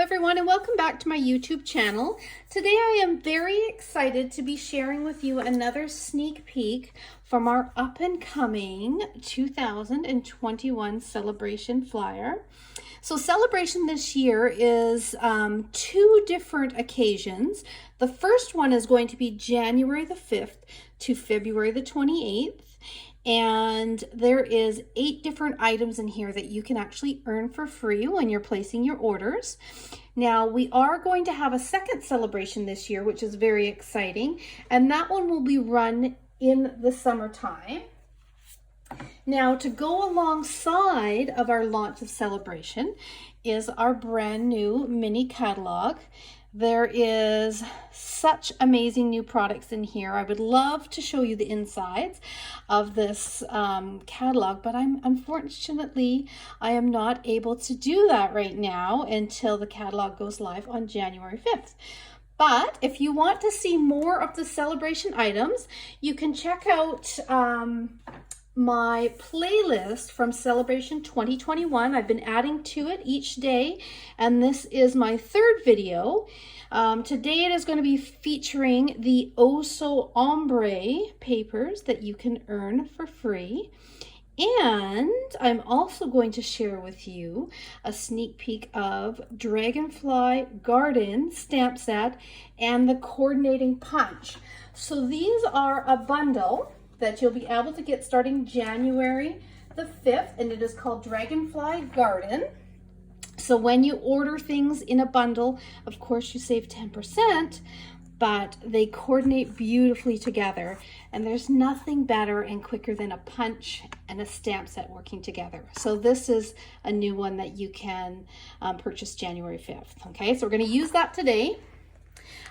everyone, and welcome back to my YouTube channel. Today I am very excited to be sharing with you another sneak peek from our up and coming 2021 celebration flyer. So celebration this year is two different occasions. The first one is going to be January the 5th to February the 28th. And there is 8 different items in here that you can actually earn for free when you're placing your orders. Now, we are going to have a second celebration this year, which is very exciting, and that one will be run in the summertime. Now, to go alongside of our launch of celebration is our brand new mini catalog. There is such amazing new products in here. I would love to show you the insides of this catalog, but unfortunately, I am not able to do that right now until the catalog goes live on January 5th. But if you want to see more of the celebration items, you can check out my playlist from Celebration 2021. I've been adding to it each day, and this is my third video. Today it is going to be featuring the Oh So Ombré papers that you can earn for free. And I'm also going to share with you a sneak peek of Dragonfly Garden stamp set and the coordinating punch. So these are a bundle that you'll be able to get starting January the 5th, and it is called Dragonfly Garden. So when you order things in a bundle, of course you save 10%, but they coordinate beautifully together, and there's nothing better and quicker than a punch and a stamp set working together. So this is a new one that you can purchase January 5th. Okay, so we're going to use that today.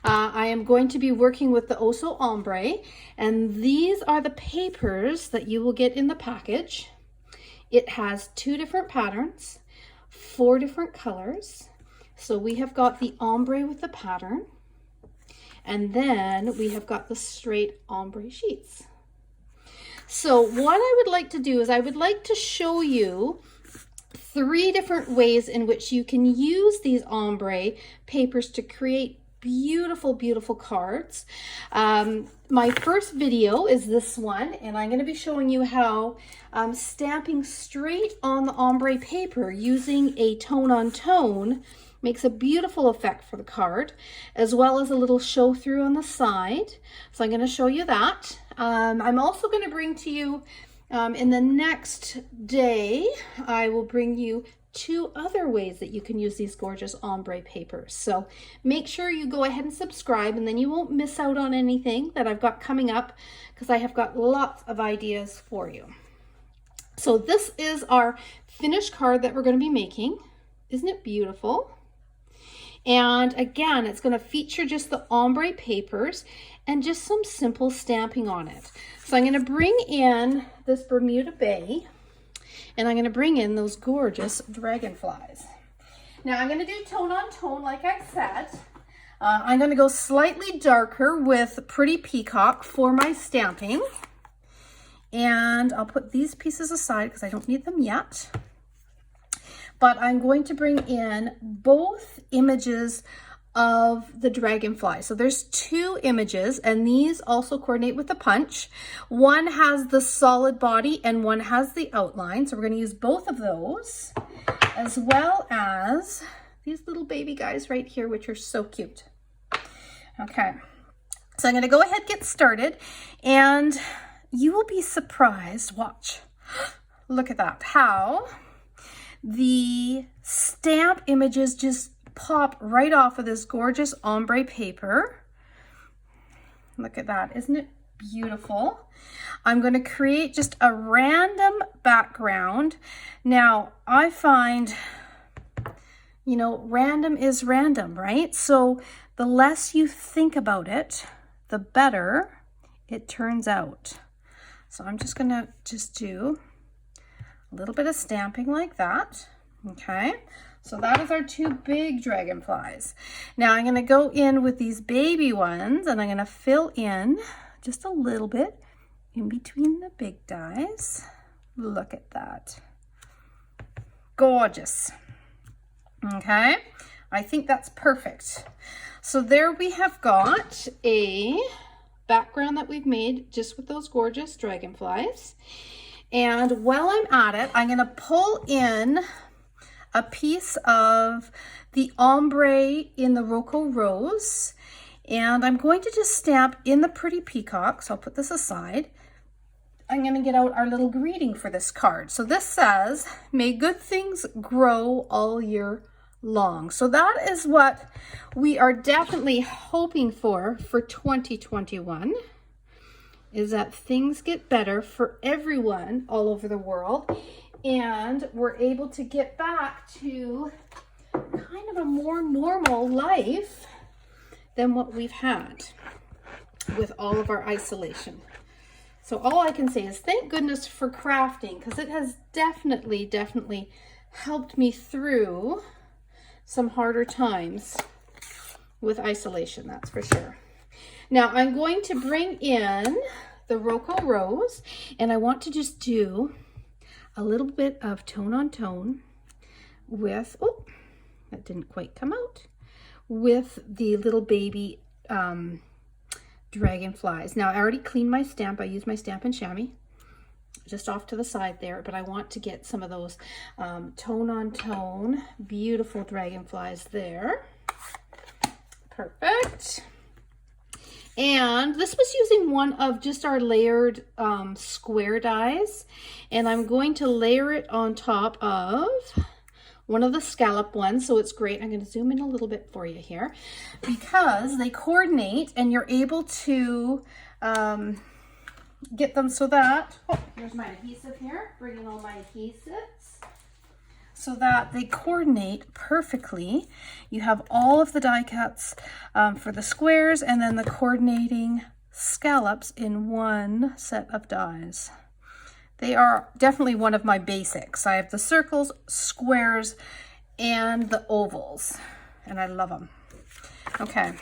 I am going to be working with the Oh So Ombré, and these are the papers that you will get in the package. It has 2 different patterns, 4 different colors. So we have got the ombre with the pattern, and then we have got the straight ombre sheets. So what I would like to do is I would like to show you 3 different ways in which you can use these ombre papers to create beautiful, beautiful cards. My first video is this one, and I'm going to be showing you how stamping straight on the ombre paper using a tone-on-tone makes a beautiful effect for the card, as well as a little show through on the side. So I'm going to show you that. I'm also going to bring to you in the next day, I will bring you 2 other ways that you can use these gorgeous ombre papers. So make sure you go ahead and subscribe, and then you won't miss out on anything that I've got coming up, because I have got lots of ideas for you. So this is our finished card that we're going to be making. Isn't it beautiful? And again, it's going to feature just the ombre papers and just some simple stamping on it. So I'm going to bring in this Bermuda Bay, and I'm going to bring in those gorgeous dragonflies. Now I'm going to do tone on tone like I said. I'm going to go slightly darker with Pretty Peacock for my stamping. And I'll put these pieces aside because I don't need them yet. But I'm going to bring in both images of the dragonfly. So there's 2 images, and these also coordinate with the punch. One has the solid body and one has the outline. So we're going to use both of those, as well as these little baby guys right here, which are so cute. Okay, so I'm going to go ahead and get started, and you will be surprised. Watch. Look at that. How the stamp images just pop right off of this gorgeous ombre paper. Look at that. Isn't it beautiful? I'm going to create just a random background. Now, I find, you know, random is random, right? So the less you think about it, the better it turns out. So I'm just going to do a little bit of stamping like that. Okay. So that is our 2 big dragonflies. Now I'm going to go in with these baby ones, and I'm going to fill in just a little bit in between the big guys. Look at that. Gorgeous. Okay. I think that's perfect. So there we have got a background that we've made just with those gorgeous dragonflies. And while I'm at it, I'm going to pull in a piece of the ombre in the Rococo Rose. And I'm going to just stamp in the pretty peacock. So I'll put this aside. I'm going to get out our little greeting for this card. So this says, may good things grow all year long. So that is what we are definitely hoping for 2021, is that things get better for everyone all over the world, and we're able to get back to kind of a more normal life than what we've had with all of our isolation. So all I can say is thank goodness for crafting, because it has definitely helped me through some harder times with isolation, that's for sure. Now I'm going to bring in the Rococo Rose, and I want to just do a little bit of tone on tone with, oh, that didn't quite come out, with the little baby dragonflies. Now I already cleaned my stamp. I used my Stampin' Chamois just off to the side there, but I want to get some of those tone on tone beautiful dragonflies there. Perfect. And this was using one of just our layered square dies, and I'm going to layer it on top of one of the scallop ones. So it's great. I'm going to zoom in a little bit for you here, because they coordinate and you're able to get them so that, oh, here's my adhesive here, bringing all my adhesives, so that they coordinate perfectly. You have all of the die cuts for the squares, and then the coordinating scallops in one set of dies. They are definitely one of my basics. I have the circles, squares, and the ovals, and I love them. Okay.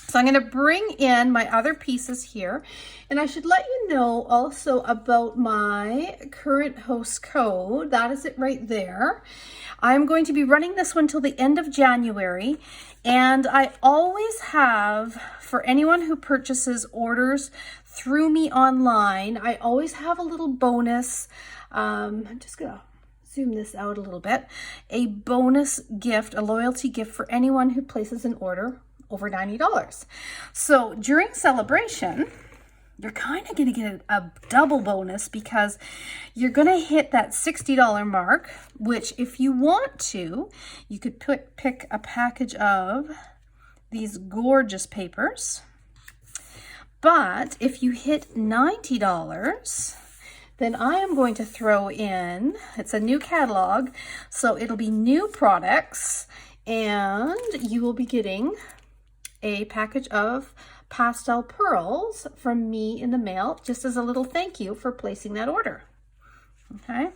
So I'm going to bring in my other pieces here, and I should let you know also about my current host code. That is it right there. I'm going to be running this one till the end of January, and I always have, for anyone who purchases orders through me online, I always have a little bonus. I'm just going to zoom this out a little bit. A bonus gift, a loyalty gift for anyone who places an order over $90. So during celebration, you're kind of going to get a double bonus, because you're going to hit that $60 mark, which if you want to, you could pick a package of these gorgeous papers. But if you hit $90, then I am going to throw in, it's a new catalog, so it'll be new products, and you will be getting a package of pastel pearls from me in the mail, just as a little thank you for placing that order. Okay.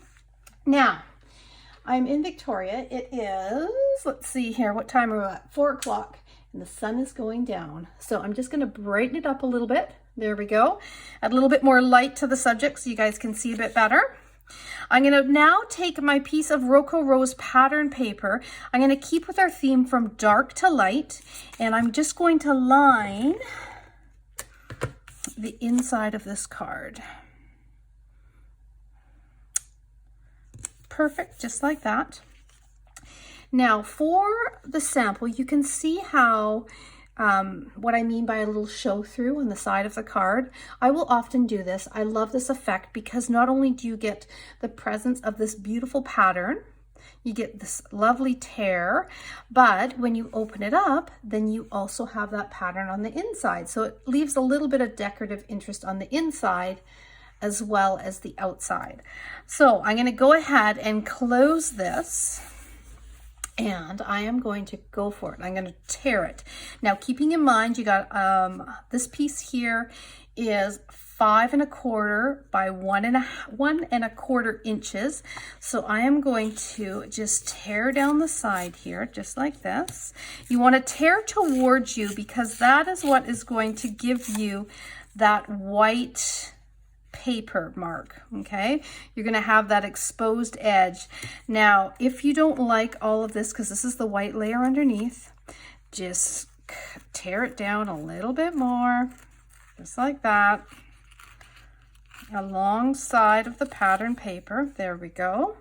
Now, I'm in Victoria. It is, let's see here, what time are we at? 4 o'clock, and the sun is going down. So I'm just going to brighten it up a little bit. There we go. Add a little bit more light to the subject so you guys can see a bit better. I'm going to now take my piece of Rococo Rose pattern paper. I'm going to keep with our theme from dark to light, and I'm just going to line the inside of this card. Perfect, just like that. Now for the sample, you can see how what I mean by a little show through on the side of the card. I will often do this. I love this effect because not only do you get the presence of this beautiful pattern, you get this lovely tear, but when you open it up, then you also have that pattern on the inside. So it leaves a little bit of decorative interest on the inside as well as the outside. So I'm going to go ahead and close this, and I am going to go for it. I'm going to tear it. Now, keeping in mind, you got this piece here is 5 1/4 by 1 1/4 inches. So I am going to just tear down the side here, just like this. You want to tear towards you because that is what is going to give you that white paper mark, okay? You're gonna have that exposed edge. Now, if you don't like all of this, because this is the white layer underneath, just tear it down a little bit more, just like that, alongside of the pattern paper. There we go.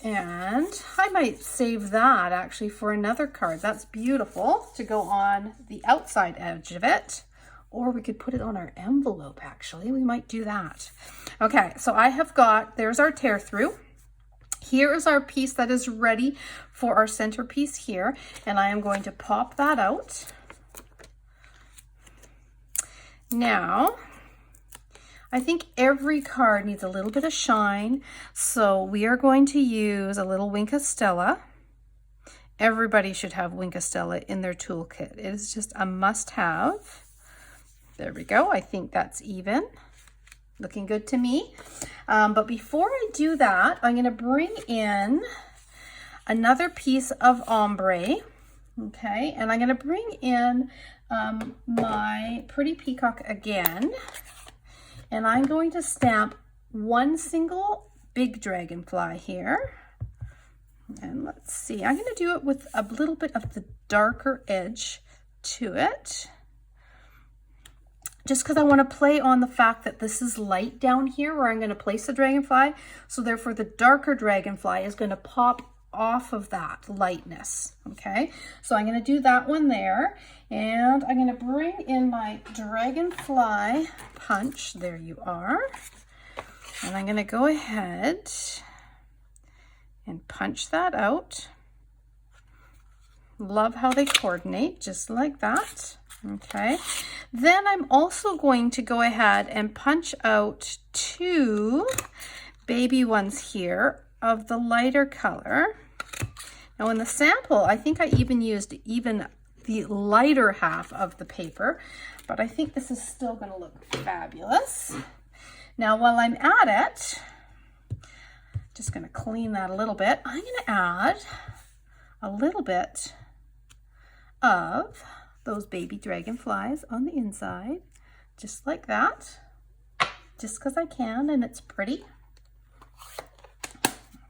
And I might save that actually for another card. That's beautiful to go on the outside edge of it. Or we could put it on our envelope, actually. We might do that. Okay, so I have got, there's our tear through. Here is our piece that is ready for our centerpiece here. And I am going to pop that out. Now, I think every card needs a little bit of shine. So we are going to use a little Wink of Stella. Everybody should have Wink of Stella in their toolkit. It is just a must-have. There we go. I think that's even. Looking good to me. But before I do that, I'm going to bring in another piece of ombre. Okay, and I'm going to bring in my Pretty Peacock again. And I'm going to stamp one single big dragonfly here. And let's see, I'm going to do it with a little bit of the darker edge to it. Just because I want to play on the fact that this is light down here where I'm going to place the dragonfly. So therefore the darker dragonfly is going to pop off of that lightness. Okay, so I'm going to do that one there. And I'm going to bring in my dragonfly punch. There you are. And I'm going to go ahead and punch that out. Love how they coordinate, just like that. Okay, then I'm also going to go ahead and punch out two baby ones here of the lighter color. Now in the sample, I think I even used the lighter half of the paper, but I think this is still going to look fabulous. Now while I'm at it, just going to clean that a little bit, I'm going to add a little bit of those baby dragonflies on the inside, just like that, just because I can and it's pretty.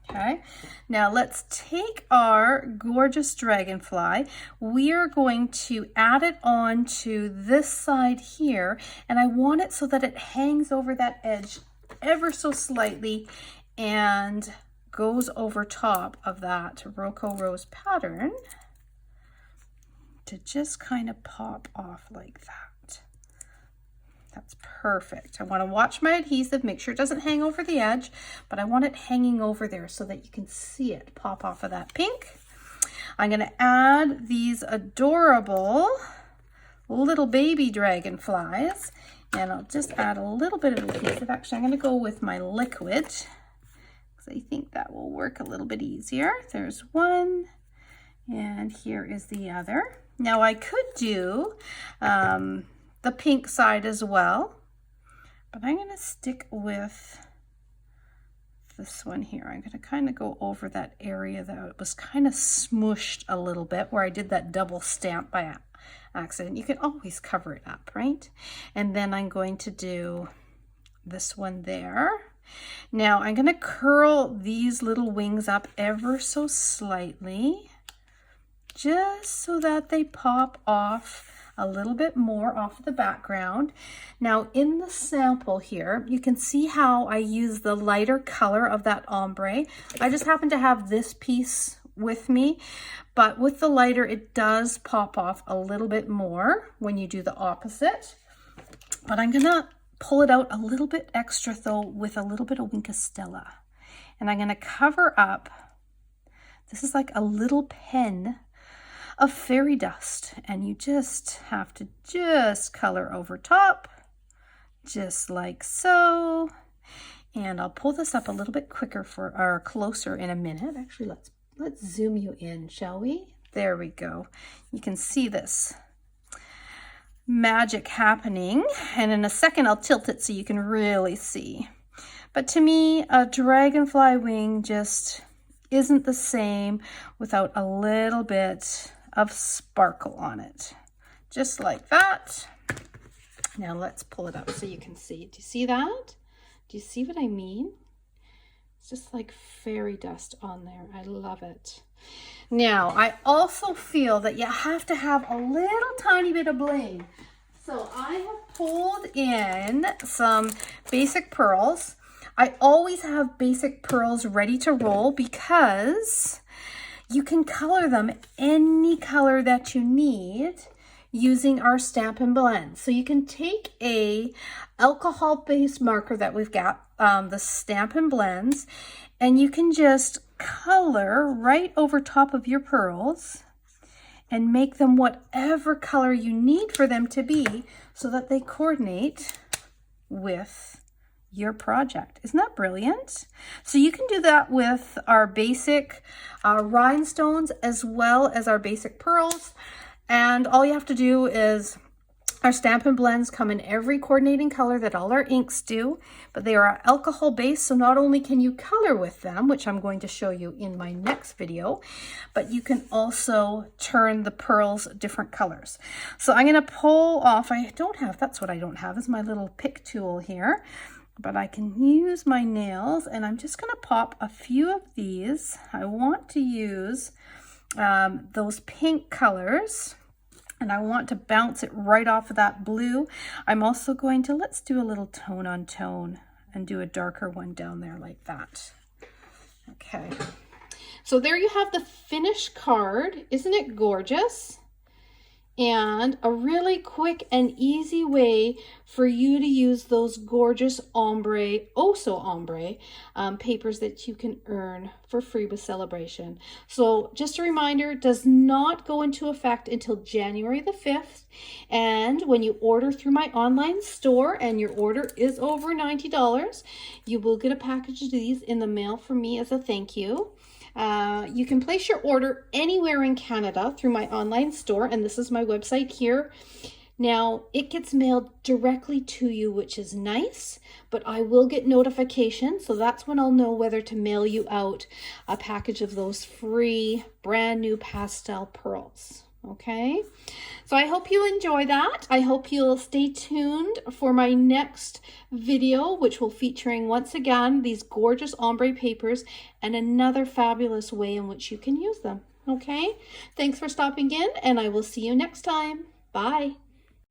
Okay, now let's take our gorgeous dragonfly. We are going to add it on to this side here, and I want it so that it hangs over that edge ever so slightly and goes over top of that Roco Rose pattern to just kind of pop off like that. That's perfect. I want to watch my adhesive, make sure it doesn't hang over the edge, but I want it hanging over there so that you can see it pop off of that pink. I'm going to add these adorable little baby dragonflies, and I'll just add a little bit of adhesive. Actually, I'm going to go with my liquid because I think that will work a little bit easier. There's one, and here is the other. Now I could do the pink side as well, but I'm going to stick with this one here. I'm going to kind of go over that area that was kind of smooshed a little bit where I did that double stamp by accident. You can always cover it up, right? And then I'm going to do this one there. Now I'm going to curl these little wings up ever so slightly, just so that they pop off a little bit more off the background. Now in the sample here, you can see how I use the lighter color of that ombre. I just happen to have this piece with me, but with the lighter, it does pop off a little bit more when you do the opposite. But I'm gonna pull it out a little bit extra though with a little bit of Wink of Stella. And I'm gonna cover up, this is like a little pen of fairy dust, and you just have to just color over top, just like so. And I'll pull this up a little bit quicker or closer in a minute. Actually, let's zoom you in, shall we? There we go. You can see this magic happening, and in a second I'll tilt it so you can really see. But to me, a dragonfly wing just isn't the same without a little bit of sparkle on it, just like that. Now let's pull it up so you can see. Do you see that? Do you see what I mean? It's just like fairy dust on there. I love it. Now, I also feel that you have to have a little tiny bit of bling. So I have pulled in some basic pearls. I always have basic pearls ready to roll because you can color them any color that you need using our stamp and blend. So you can take a alcohol-based marker that we've got, the Stamp and Blends, and you can just color right over top of your pearls and make them whatever color you need for them to be so that they coordinate with your project. Isn't that brilliant? So you can do that with our basic rhinestones as well as our basic pearls. And all you have to do is, our Stamp and Blends come in every coordinating color that all our inks do, but they are alcohol based, so not only can you color with them, which I'm going to show you in my next video, but you can also turn the pearls different colors. So I'm going to pull off, that's what I don't have, is my little pick tool here, but I can use my nails, and I'm just going to pop a few of these. I want to use those pink colors, and I want to bounce it right off of that blue. I'm also going to, let's do a little tone on tone and do a darker one down there like that. Okay. So there you have the finished card. Isn't it gorgeous? And a really quick and easy way for you to use those gorgeous ombre, Oh So Ombré papers that you can earn for free with Celebration. So just a reminder, it does not go into effect until January the 5th. And when you order through my online store and your order is over $90, you will get a package of these in the mail from me as a thank you. You can place your order anywhere in Canada through my online store, and this is my website here. Now, it gets mailed directly to you, which is nice, but I will get notification, so that's when I'll know whether to mail you out a package of those free brand new pastel pearls. Okay, so I hope you enjoy that. I hope you'll stay tuned for my next video, which will featuring once again these gorgeous ombre papers and another fabulous way in which you can use them. Okay, thanks for stopping in, and I will see you next time. Bye.